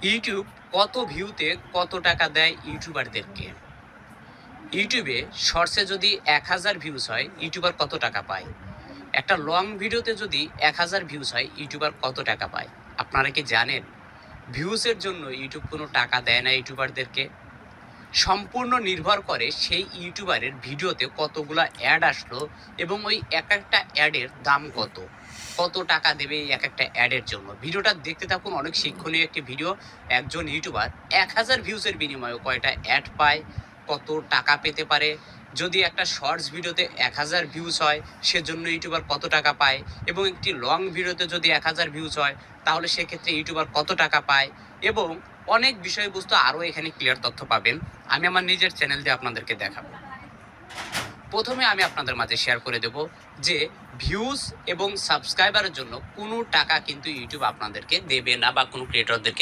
YouTube কত ভিউতে কত টাকা দেয় ইউটিউবারদেরকে? ইউটিউবে শর্টসে যদি ১,০০০ ভিউজ হয়, ইউটিউবার কত টাকা পায়? একটা লং ভিডিওতে যদি ১,০০০ ভিউজ হয়, ইউটিউবার কত টাকা পায়? আপনারা কি জানেন? ভিউজের জন্য ইউটিউব কোনো টাকা দেয় না ইউটিউবারদেরকে। সম্পূর্ণ নির্ভর করে সেই ইউটিউবারের ভিডিওতে কতগুলা অ্যাড আসলো এবং ওই একটা অ্যাডের দাম কত, কত টাকা দেবে এই একটা অ্যাডের জন্য। ভিডিওটা দেখতে থাকুন, অনেক শিক্ষণীয় একটি ভিডিও। একজন ইউটিউবার ১,০০০ ভিউজের বিনিময়ে কয়টা অ্যাড পায়, কত টাকা পেতে পারে, যদি একটা শর্টস ভিডিওতে ১,০০০ ভিউজ হয় সেজন্য ইউটিউবার কত টাকা পায়, এবং একটি লং ভিডিওতে যদি ১,০০০ ভিউজ হয় তাহলে সেক্ষেত্রে ইউটিউবার কত টাকা পায়, এবং অনেক বিষয়বস্তু আরও এখানে ক্লিয়ার তথ্য পাবেন। আমি আমার নিজের চ্যানেল দিয়ে আপনাদেরকে দেখাবো। প্রথমে আমি আপনাদের মাঝে শেয়ার করে দেব যে ভিউজ এবং সাবস্ক্রাইবারের জন্য কোনো টাকা কিন্তু ইউটিউব আপনাদেরকে দেবে না, বা কোনো ক্রিয়েটরদেরকে